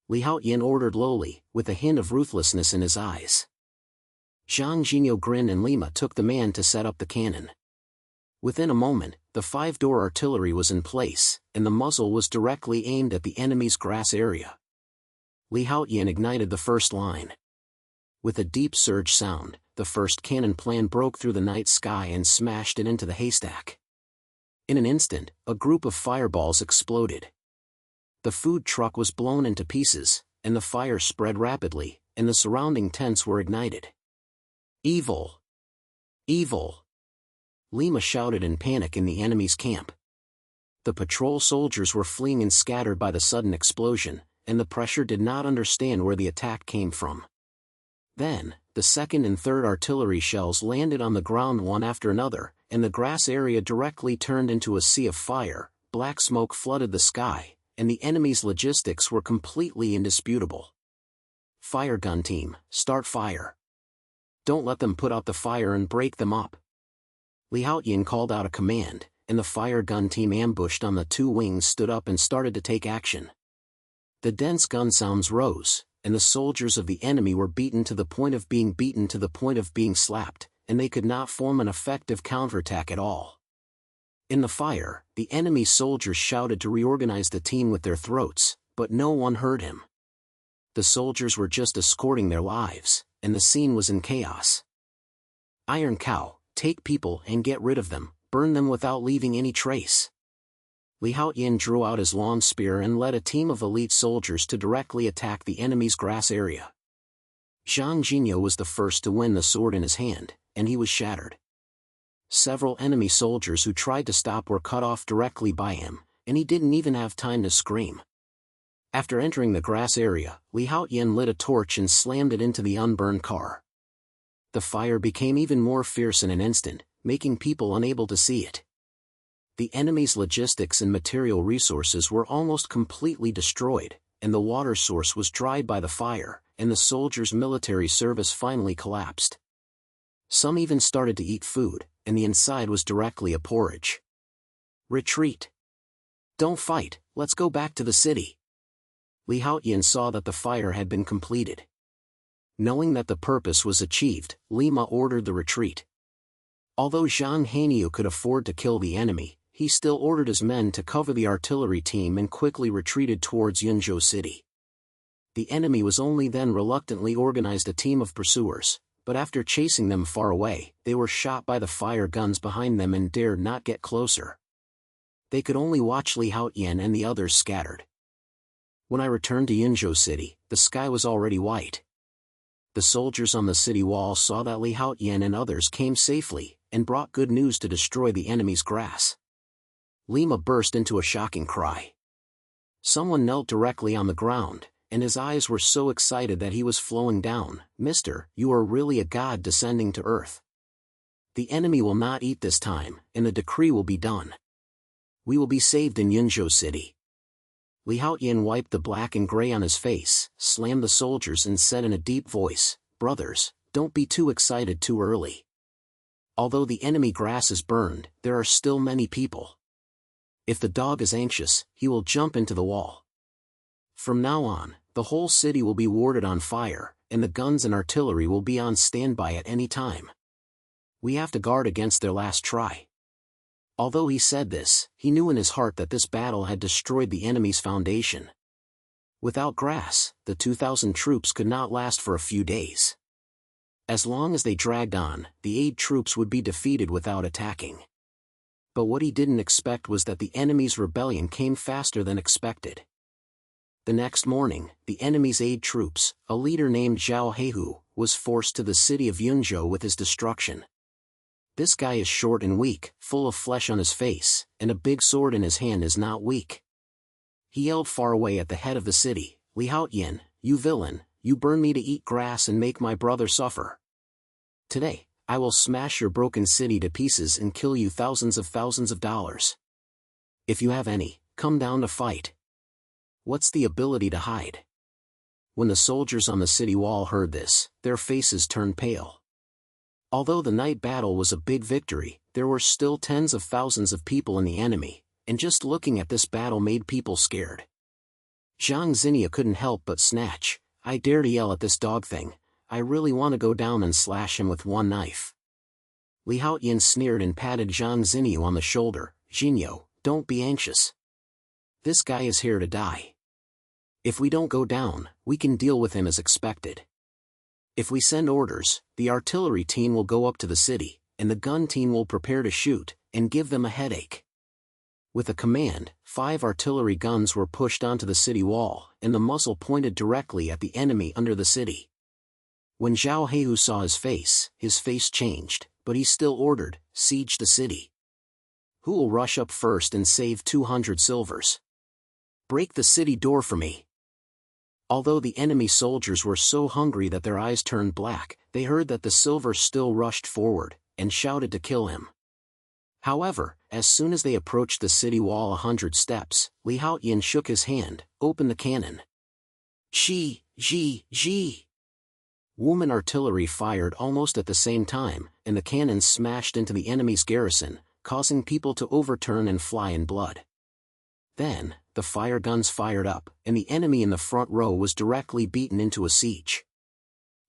Li Haotian ordered lowly, with a hint of ruthlessness in his eyes. Zhang Jinyo grinned and Lima took the man to set up the cannon. Within a moment, the 5-door artillery was in place, and the muzzle was directly aimed at the enemy's grass area. Li Haotian ignited the first line. With a deep surge sound, the first cannon plan broke through the night sky and smashed it into the haystack. In an instant, a group of fireballs exploded. The food truck was blown into pieces, and the fire spread rapidly, and the surrounding tents were ignited. "Evil! Evil!" Lima shouted in panic in the enemy's camp. The patrol soldiers were fleeing and scattered by the sudden explosion, and the pressure did not understand where the attack came from. Then, the 2nd and 3rd artillery shells landed on the ground one after another, and the grass area directly turned into a sea of fire, black smoke flooded the sky, and the enemy's logistics were completely indisputable. "Fire gun team, start fire. Don't let them put out the fire and break them up." Li Haotian called out a command, and the fire gun team ambushed on the 2 wings stood up and started to take action. The dense gun sounds rose, and the soldiers of the enemy were beaten to the point of being slapped, and they could not form an effective counterattack at all. In the fire, the enemy soldiers shouted to reorganize the team with their throats, but no one heard him. The soldiers were just escorting their lives, and the scene was in chaos. "Iron cow, take people and get rid of them, burn them without leaving any trace." Li Haotian drew out his long spear and led a team of elite soldiers to directly attack the enemy's grass area. Zhang Jinyo was the first to win the sword in his hand, and he was shattered. Several enemy soldiers who tried to stop were cut off directly by him, and he didn't even have time to scream. After entering the grass area, Li Haotian lit a torch and slammed it into the unburned car. The fire became even more fierce in an instant, making people unable to see it. The enemy's logistics and material resources were almost completely destroyed, and the water source was dried by the fire, and the soldiers' military service finally collapsed. Some even started to eat food, and the inside was directly a porridge. Retreat. Don't fight, let's go back to the city. Haotian saw that the fire had been completed. Knowing that the purpose was achieved, Lima ordered the retreat. Although Zhang Heinyu could afford to kill the enemy, he still ordered his men to cover the artillery team and quickly retreated towards Yunzhou City. The enemy was only then reluctantly organized a team of pursuers, but after chasing them far away, they were shot by the fire guns behind them and dared not get closer. They could only watch Haotian and the others scattered. When I returned to Yunzhou City, the sky was already white. The soldiers on the city wall saw that Haotian and others came safely, and brought good news to destroy the enemy's grass. Lima burst into a shocking cry. Someone knelt directly on the ground, and his eyes were so excited that he was flowing down. "Mister, you are really a god descending to earth. The enemy will not eat this time, and the decree will be done. We will be saved in Yunzhou City." Haotian wiped the black and gray on his face, slammed the soldiers and said in a deep voice, "Brothers, don't be too excited too early. Although the enemy grass is burned, there are still many people. If the dog is anxious, he will jump into the wall. From now on, the whole city will be warded on fire, and the guns and artillery will be on standby at any time. We have to guard against their last try." Although he said this, he knew in his heart that this battle had destroyed the enemy's foundation. Without grass, the 2,000 troops could not last for a few days. As long as they dragged on, the aid troops would be defeated without attacking. But what he didn't expect was that the enemy's rebellion came faster than expected. The next morning, the enemy's aid troops, a leader named Zhao Heihu, was forced to the city of Yunzhou with his destruction. This guy is short and weak, full of flesh on his face, and a big sword in his hand is not weak. He yelled far away at the head of the city, "Haotian, you villain, you burn me to eat grass and make my brother suffer. Today, I will smash your broken city to pieces and kill you thousands of dollars. If you have any, come down to fight. What's the ability to hide?" When the soldiers on the city wall heard this, their faces turned pale. Although the night battle was a big victory, there were still tens of thousands of people in the enemy, and just looking at this battle made people scared. Zhang Xinya couldn't help but snatch, "I dare to yell at this dog thing, I really want to go down and slash him with one knife." Haotian sneered and patted Zhang Xinya on the shoulder, "Jinyo, don't be anxious. This guy is here to die. If we don't go down, we can deal with him as expected. If we send orders, the artillery team will go up to the city, and the gun team will prepare to shoot, and give them a headache." With a command, 5 artillery guns were pushed onto the city wall, and the muzzle pointed directly at the enemy under the city. When Zhao Heihu saw his face changed, but he still ordered, "Siege the city. Who will rush up first and save 200 silvers? Break the city door for me." Although the enemy soldiers were so hungry that their eyes turned black, they heard that the silver still rushed forward, and shouted to kill him. However, as soon as they approached the city wall 100 steps, Haotian shook his hand, opened the cannon. Gee. Woman artillery fired almost at the same time, and the cannon smashed into the enemy's garrison, causing people to overturn and fly in blood. Then, the fire guns fired up, and the enemy in the front row was directly beaten into a siege.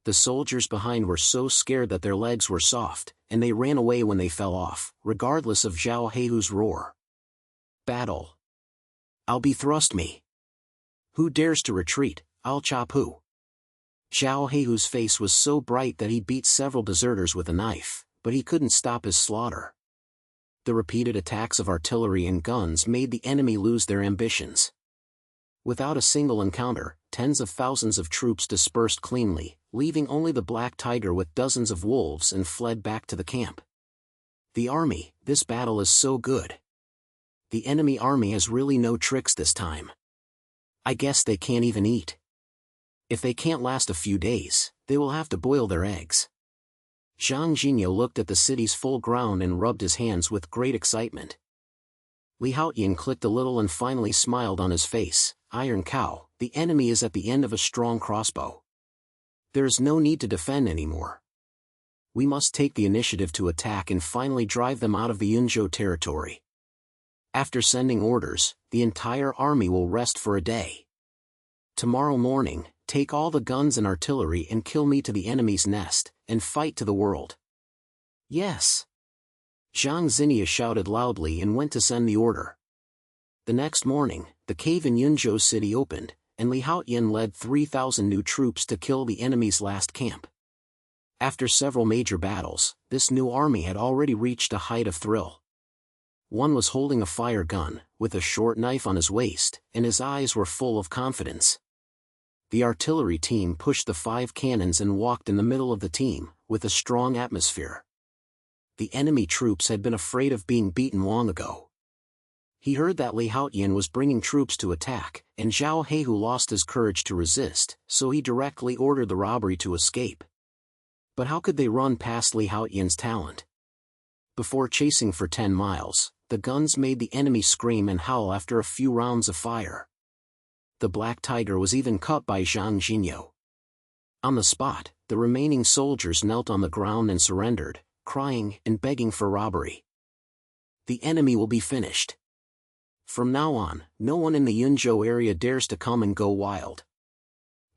The soldiers behind were so scared that their legs were soft, and they ran away when they fell off, regardless of Zhao Heihu's roar. Battle. "I'll be thrust me. Who dares to retreat, I'll chop who." Zhao Heihu's face was so bright that he beat several deserters with a knife, but he couldn't stop his slaughter. The repeated attacks of artillery and guns made the enemy lose their ambitions. Without a single encounter, tens of thousands of troops dispersed cleanly, leaving only the Black Tiger with dozens of wolves and fled back to the camp. The army, this battle is so good. The enemy army has really no tricks this time. I guess they can't even eat. If they can't last a few days, they will have to boil their eggs. Zhang Jinyo looked at the city's full ground and rubbed his hands with great excitement. Haotian clicked a little and finally smiled on his face. Iron Cow, the enemy is at the end of a strong crossbow. There is no need to defend anymore. We must take the initiative to attack and finally drive them out of the Yunzhou territory. After sending orders, the entire army will rest for a day. Tomorrow morning, take all the guns and artillery and kill me to the enemy's nest, and fight to the world. Yes. Zhang Xinya shouted loudly and went to send the order. The next morning, the cave in Yunzhou city opened, and Li Haotian led 3,000 new troops to kill the enemy's last camp. After several major battles, this new army had already reached a height of thrill. One was holding a fire gun, with a short knife on his waist, and his eyes were full of confidence. The artillery team pushed the 5 cannons and walked in the middle of the team, with a strong atmosphere. The enemy troops had been afraid of being beaten long ago. He heard that Li Haotian was bringing troops to attack, and Zhao Heihu lost his courage to resist, so he directly ordered the robbery to escape. But how could they run past Li Haotian's talent? Before chasing for 10 miles, the guns made the enemy scream and howl after a few rounds of fire. The Black Tiger was even cut by Zhang Xinya. On the spot, the remaining soldiers knelt on the ground and surrendered, crying and begging for robbery. The enemy will be finished. From now on, no one in the Yunzhou area dares to come and go wild.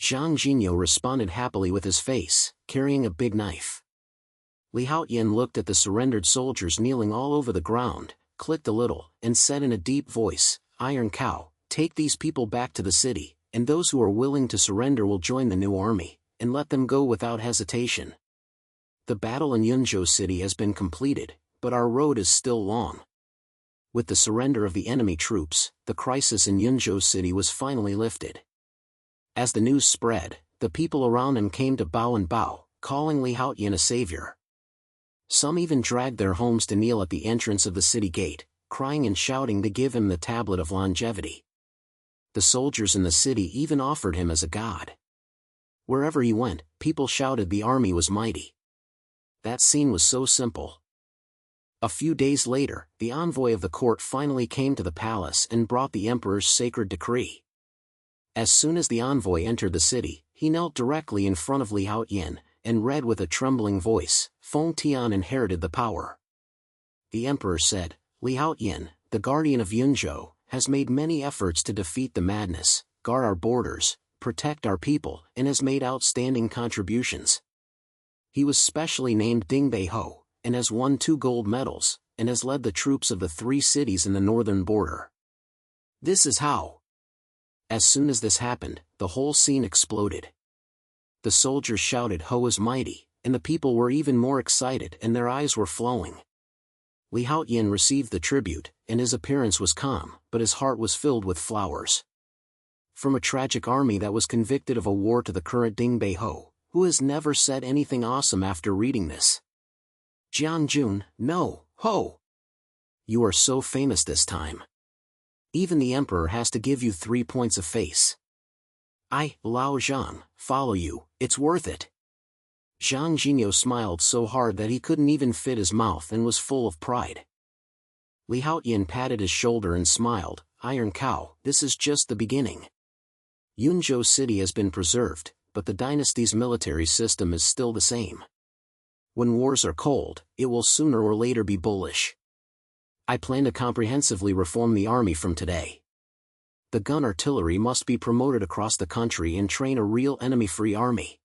Zhang Xinya responded happily with his face, carrying a big knife. Li Haotian looked at the surrendered soldiers kneeling all over the ground, clicked a little, and said in a deep voice, "Iron Cow, take these people back to the city, and those who are willing to surrender will join the new army, and let them go without hesitation. The battle in Yunzhou city has been completed, but our road is still long." With the surrender of the enemy troops, the crisis in Yunzhou city was finally lifted. As the news spread, the people around him came to bow and bow, calling Li Haotian a savior. Some even dragged their homes to kneel at the entrance of the city gate, crying and shouting to give him the tablet of longevity. The soldiers in the city even offered him as a god. Wherever he went, people shouted the army was mighty. That scene was so simple. A few days later, the envoy of the court finally came to the palace and brought the emperor's sacred decree. As soon as the envoy entered the city, he knelt directly in front of Li Haotian, and read with a trembling voice, "Feng Tian inherited the power." The emperor said, "Li Haotian, the guardian of Yunzhou, has made many efforts to defeat the madness, guard our borders, protect our people, and has made outstanding contributions. He was specially named Dingbei Ho, and has won 2 gold medals, and has led the troops of the 3 cities in the northern border. This is how." As soon as this happened, the whole scene exploded. The soldiers shouted Ho is mighty, and the people were even more excited and their eyes were flowing. Li Haotian received the tribute, and his appearance was calm, but his heart was filled with flowers. From a tragic army that was convicted of a war to the current Dingbei Ho, who has never said anything awesome after reading this. Jianjun, no, Ho! You are so famous this time. Even the emperor has to give you 3 points of face. I, Lao Zhang, follow you, it's worth it. Zhang Xinya smiled so hard that he couldn't even fit his mouth and was full of pride. Li Haotian patted his shoulder and smiled, "Iron Cow, this is just the beginning. Yunzhou city has been preserved, but the dynasty's military system is still the same. When wars are cold, it will sooner or later be bullish. I plan to comprehensively reform the army from today. The gun artillery must be promoted across the country and train a real enemy-free army.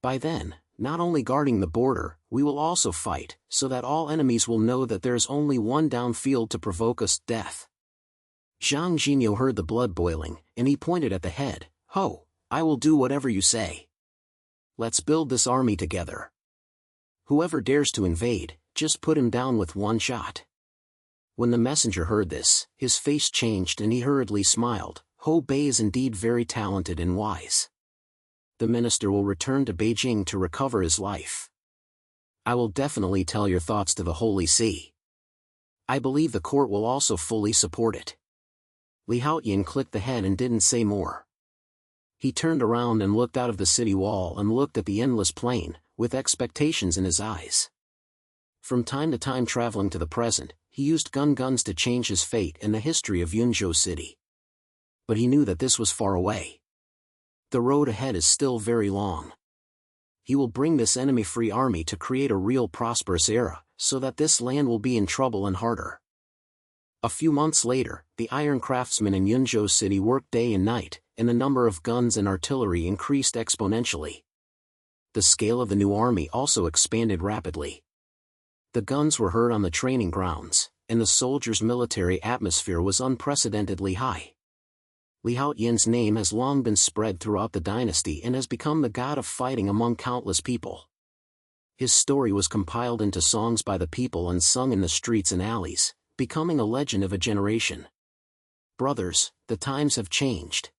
By then, not only guarding the border, we will also fight, so that all enemies will know that there is only one downfield to provoke us death." Zhang Xinya heard the blood boiling, and he pointed at the head, "Ho, I will do whatever you say. Let's build this army together. Whoever dares to invade, just put him down with one shot." When the messenger heard this, his face changed and he hurriedly smiled, "Ho Bei is indeed very talented and wise. The minister will return to Beijing to recover his life. I will definitely tell your thoughts to the Holy See. I believe the court will also fully support it." Li Haotian clicked the head and didn't say more. He turned around and looked out of the city wall and looked at the endless plain, with expectations in his eyes. From time to time traveling to the present, he used guns to change his fate and the history of Yunzhou city. But he knew that this was far away. The road ahead is still very long. He will bring this enemy-free army to create a real prosperous era, so that this land will be in trouble and harder. A few months later, the iron craftsmen in Yunzhou City worked day and night, and the number of guns and artillery increased exponentially. The scale of the new army also expanded rapidly. The guns were heard on the training grounds, and the soldiers' military atmosphere was unprecedentedly high. Li Haotian's name has long been spread throughout the dynasty and has become the god of fighting among countless people. His story was compiled into songs by the people and sung in the streets and alleys, becoming a legend of a generation. Brothers, the times have changed.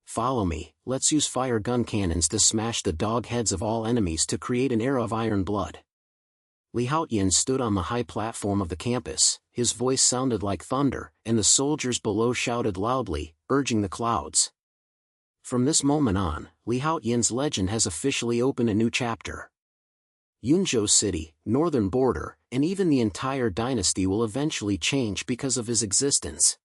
Follow me, let's use fire gun cannons to smash the dog heads of all enemies to create an era of iron blood. Li Haotian stood on the high platform of the campus, his voice sounded like thunder, and the soldiers below shouted loudly, urging the clouds. From this moment on, Li Haotian's legend has officially opened a new chapter. Yunzhou City, northern border, and even the entire dynasty will eventually change because of his existence.